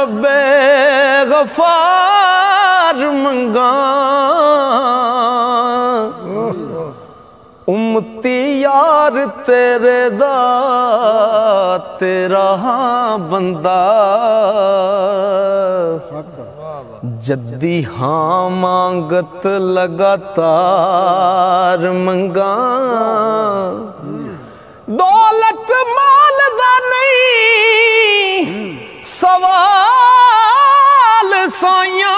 रब्बे गफार मंगा, उम्मती यार तेरे दा तेरा बंदा, जद्दी हाँ मांगत लगातार मंगा। दौलत माल दा नहीं सवाल साइया,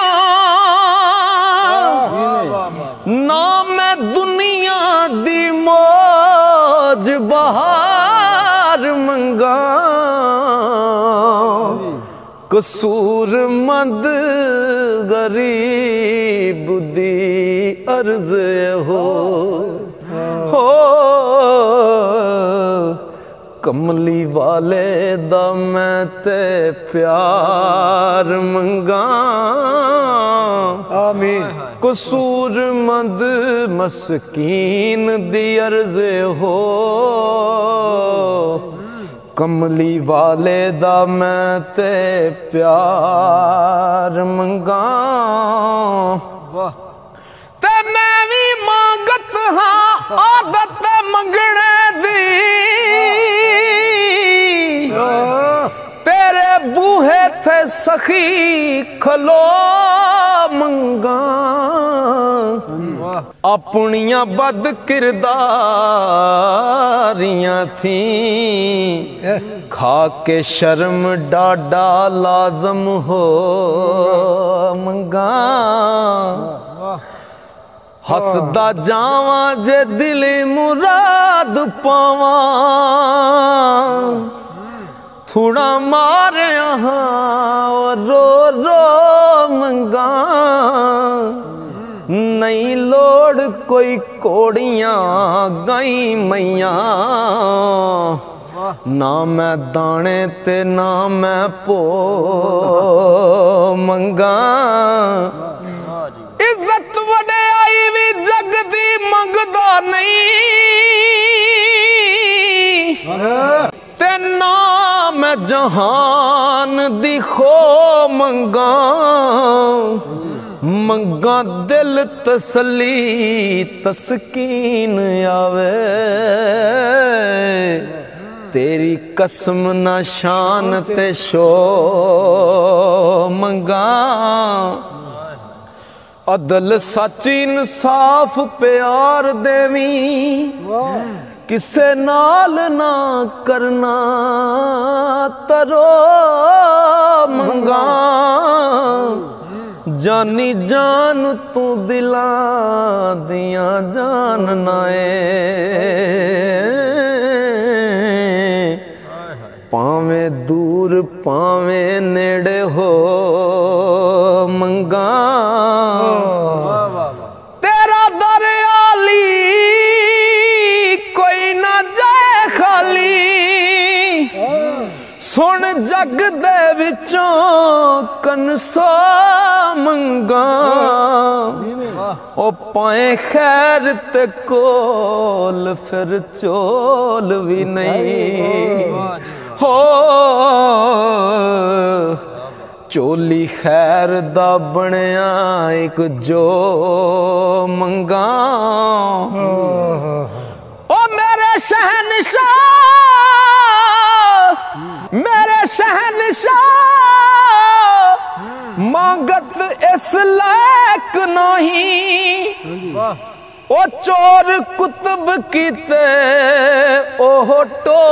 ना मैं दुनिया दी मौज बहार मंगा। कसूरमंद गरीब दी अर्ज हो, कमली वाले दा मैं ते प्यार मंगा। आमीन। कसूरमंद मस्कीन दी अर्ज हो, कमली वाले दा मैं ते प्यार मंगा। ते मैं भी मांगत हाँ आदत मंगने दी, तेरे बूहे थे सखी खलो मंगा। अपनियां बद किरदारियां थी, खा के शर्म डाडा लाजम हो मंगा। हसदा जावा जे दिल मुराद पावा, थोड़ा मारे रो रो मंगा। नहीं लोड़ कोई कोड़ियां गाई मैया, ना मैं दाने ते ना मैं पो मंगा। इज्जत वडे आई भी जग दी मंगदा नहीं, ते ना मैं जहान दी खो मंगा। मंगा दिल तसली तस्कीन आवे, तेरी कसम ना शान ते शो मंगा। अदल सच इंसाफ प्यार देवी, किसे नाल ना करना तरो मंगा। जानी जान तू दिला दिया जान नाए, पावे दूर पावे नेड़े हो मंगा। तेरा दर आली कोई ना जाए खाली, सुन जग दे विचों कनसो मंगा। ओ पाए खैर ते कोल फिर चोल भी नहीं हो, चोली खैर दा बनया एक जो मंगा। ओ मेरे शहनशाह मेरे शहनशाह, मांगत इस लायक नहीं, ओ चोर कुतुब कीते ओह टो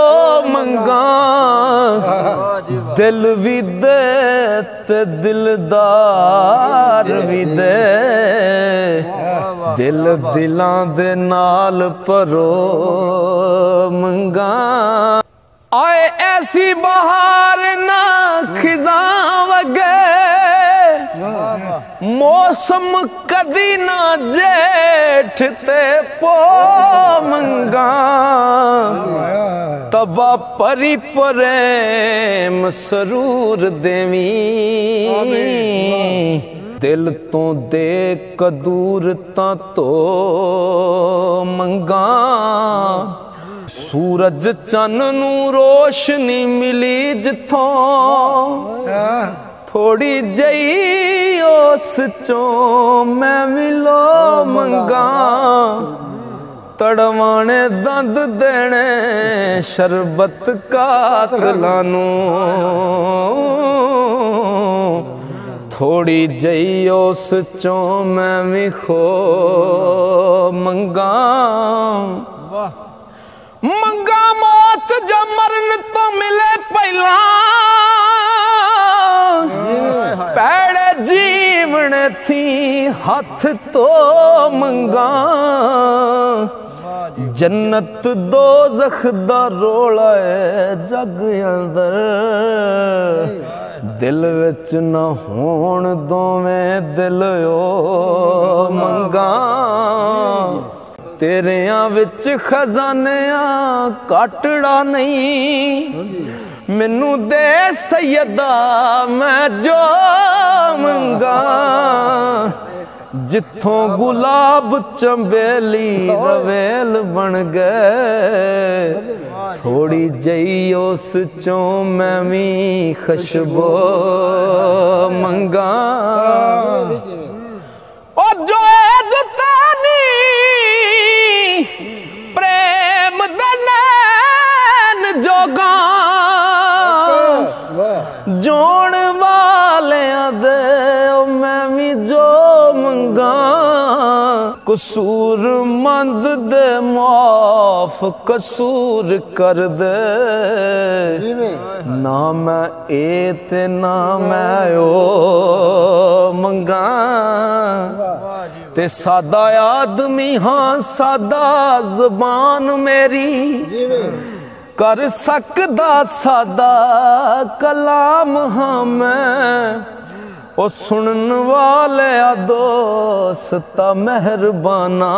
मंगा। दिल भी दे ते दिलदार भी दे, दिल दिलां दे नाल परो मंगा। आए ऐसी बहार ना खिजां वगे, मौसम कदी ना जेठ ते पो मंगा। तबा परी प्रेम सरूर देवी, दिल तो दे कदूर ता तो मंगा। सूरज चन नू रोशनी मिली जिथों, थोड़ी जई उस चों मैं मिलो मंगा तड़वाने दंद देने शरबत कातलानू थोड़ी जई उस चों मैं भी खो मंगा मंगा मौत जो मरन तो मिले पहला पैड़े जीवन थी हाथ तो मंगा जन्नत दोज़ख दा रोला है जग अंदर दिल विच ना होण दोवें दिल ओ मंगा तेरियां विच खजानियां काटड़ा नहीं मैनू दे सैयदा मैं जो मंगा जिथों गुलाब चंबेली रवेल बन गए थोड़ी जई उस चों मैं भी खुशबू मंगा ओ जो जुतानी प्रेम दनैन जोगा जोण वालियां दे मैं भी जो मंगा कसूर मंद दे माफ कसूर कर दे ना मैं ए ते ना मैं ओ मंगा ते सादा आदमी हाँ सादा जुबान मेरी कर सकदा सादा कलाम हाँ मैं ओ सुनन वाले दोस्त मेहरबाना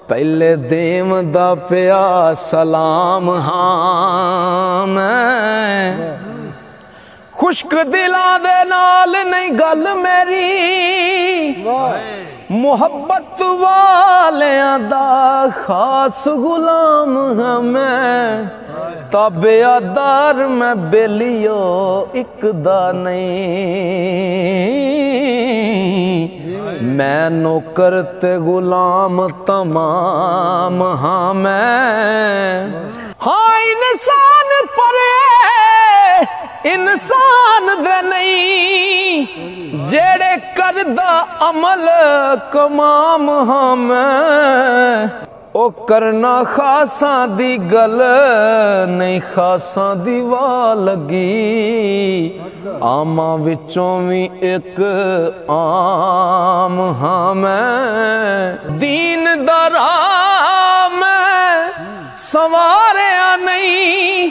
पहले देव दा पिया सलाम हाँ मैं खुश्क दिला दे नाल नहीं गल मेरी मुहब्बत वालियां दा खास गुलाम हाँ मैं ताबेदार मैं बेलियो एक दा नहीं मैं नौकर ते गुलाम तमाम हाँ मैं हाँ इंसान पर इंसान दे नहीं जेड़े करदा अमल कमाम हाँ मैं ओ करना खासा दी गल नहीं खासा दी वाह लगी आमा विचों भी एक आम हाँ मैं दीन दरा मैं सवारिया नहीं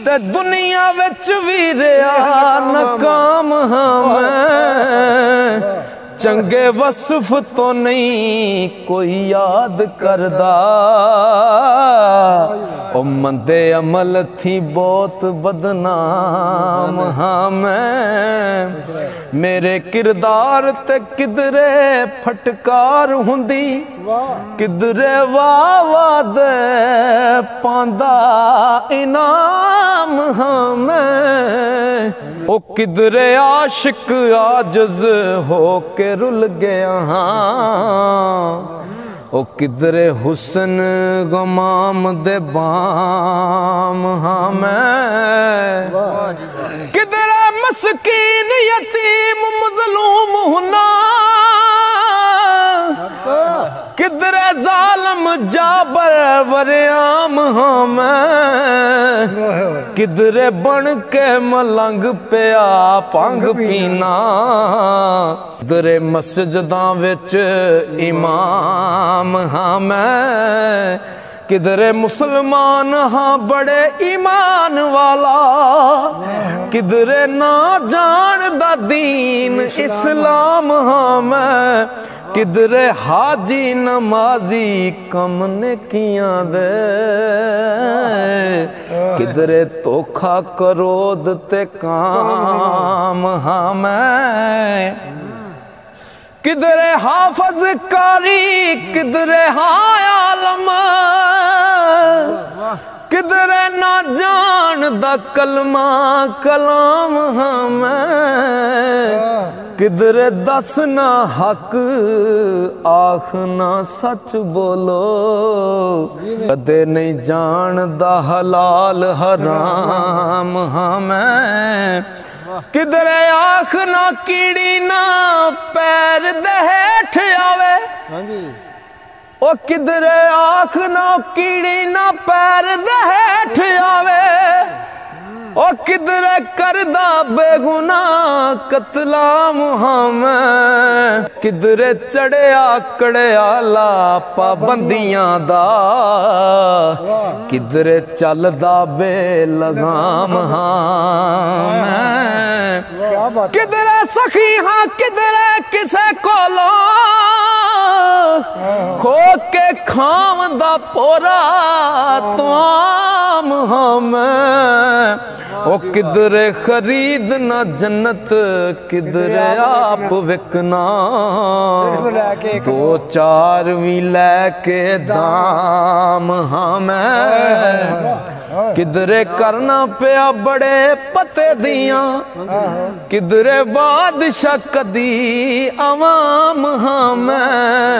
ते दुनिया विच भी रहा नाकाम हाँ मैं चंगे वसफ तो नहीं कोई याद करदा ओ मंदे अमल थी बहुत बदनाम हाँ मैं मेरे किरदार ते किधरे फटकार हुंदी किधरे वाह वाह दे पांदा इनाम हाँ मैं ओ किधरे आशिक आजज हो के रुल गया हाँ ओ किधरे हुसन गमाम दे बाम हाँ मैं किधरे मस्कीन यतीम मजलूम हुना किधरे जालम जाबर वरियाम हाँ मैं किधरे बन के मलंग पिया भंग पीना किधरे मस्जिदां विच इमाम हाँ मैं किधरे मुसलमान हाँ बड़े ईमान वाला किधरे ना जान दा दीन इस्लाम हाँ मैं किधरे हाजी नमाजी कम ने किया दे किधरे धोखा करोद ते काम हाँ मैं किधरे हाफज कारी किधरे हाँ आलम किधरे ना जानदा कलमा कलाम हाँ मैं, किधरे दस ना हक आखना सच बोलो, कदे नहीं जानदा हलाल हराम हाँ मैं, किधरे आखना कीड़ी ना पैर दे हेठ आवे, ओ किधरे आखना कीड़ी ना पैर दे हेठ आवे, ओ किधरे करदा बेगुना कतला मुहम्मद, किधरे चढ़िया कड़ियाला पाबंदियां दा, किधरे चलदा बेलगाम हाँ, किधरे सखी हाँ किधरे किसे कोलो खो के खावदा पोरा तुआम हम, ओ किधरे खरीद ना जन्नत किधरे आप विकना, दो चार भी लैके दाम हमें, किधरे करना पिया बड़े पते दिया, किधरे बादशाह कदी अवाम हमें,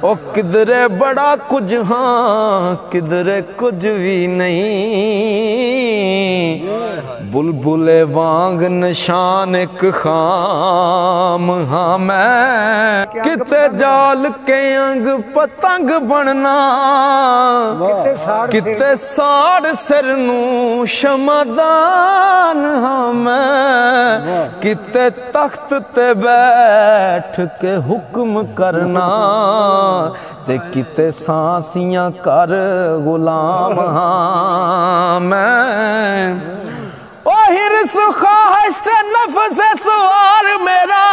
ओ किधरे बड़ा कुछ हाँ किधरे कुछ भी नहीं, बुलबुले वांग निशान एक खाम हाँ मैं, किते जाल के अंग पतंग बनना, किते साड़ सिर नू शमादान हाँ मैं, किते तख्त ते बैठ के हुक्म करना, ते किते सांसियां कर गुलाम हाँ मैं, ओ हिर्स ख्वाहिश ते नफ्स सवार मेरा,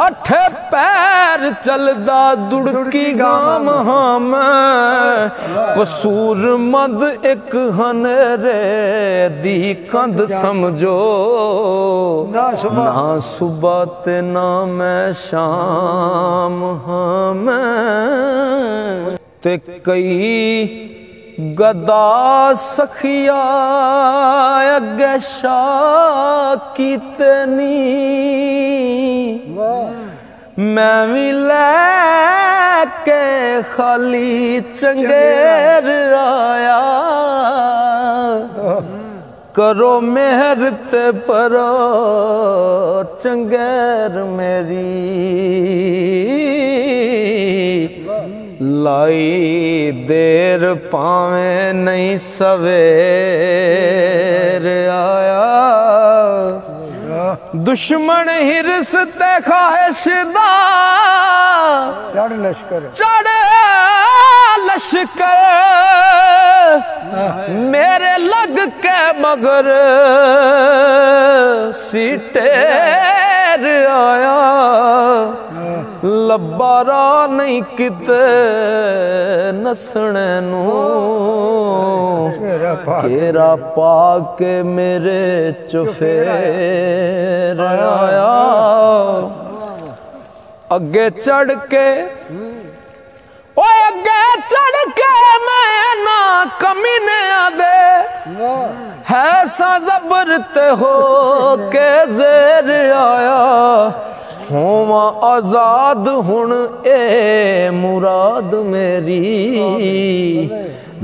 अठे पैर चलदा दुड़की गाम हाँ मैं, कसूर मद एक हनेरे दी कंध समझो, ना सुबह ते ना मैं शाम हाँ मैं, ते कई गदा सखिया अगे शाह कीतनी, मैं भी लैके खाली चंगेर आया, करो मेहर ते परो चंगेर मेरी, लाई देर पावे नहीं सवेर आया, दुश्मन हिरस ते ख्वाहिश दा चढ़ लश्कर मेरे लग के मगर सीटेर आया, लब्बारा नहीं किते नसने नू, केरा पाके मेरे चुफेर आया, अगे चढ़ के ओए अगे चढ़ के मैं ना कमीने आदे, है सा जबर ते हो के जेर आया, होवा आजाद हुण ए मुराद मेरी,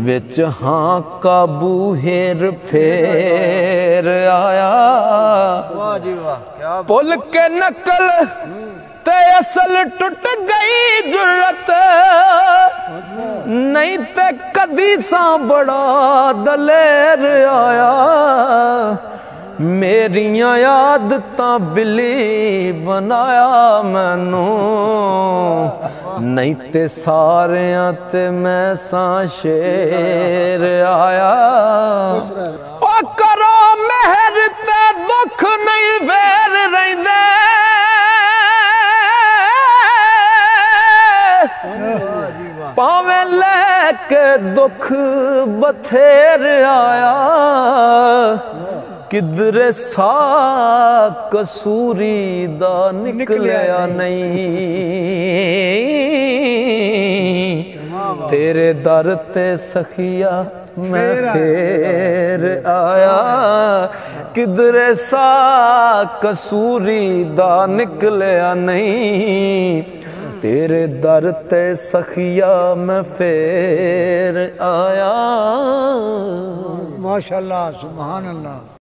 विच हाँ काबू हेर फेर आया, पुल के नकल ते असल टूट गई जुर्रत, नहीं ते कदी सा बड़ा दलेर आया, मेरियां आदतां बिल्ली बनाया मैनू, नहीं ते सारियां ते मैं सा शेर आया, ओ करो मेहर ते दुख नहीं फेर रहिंदे, पावे लेके दुख बथेर आया, किधरे सा कसूरी दा निकलिया नहीं, तेरे दर ते सखिया मैं फिर आया, किधरे सा कसूरी दा निकलिया नहीं, तेरे दर ते सखिया मैं फिर आया। माशाअल्लाह, सुभान अल्लाह।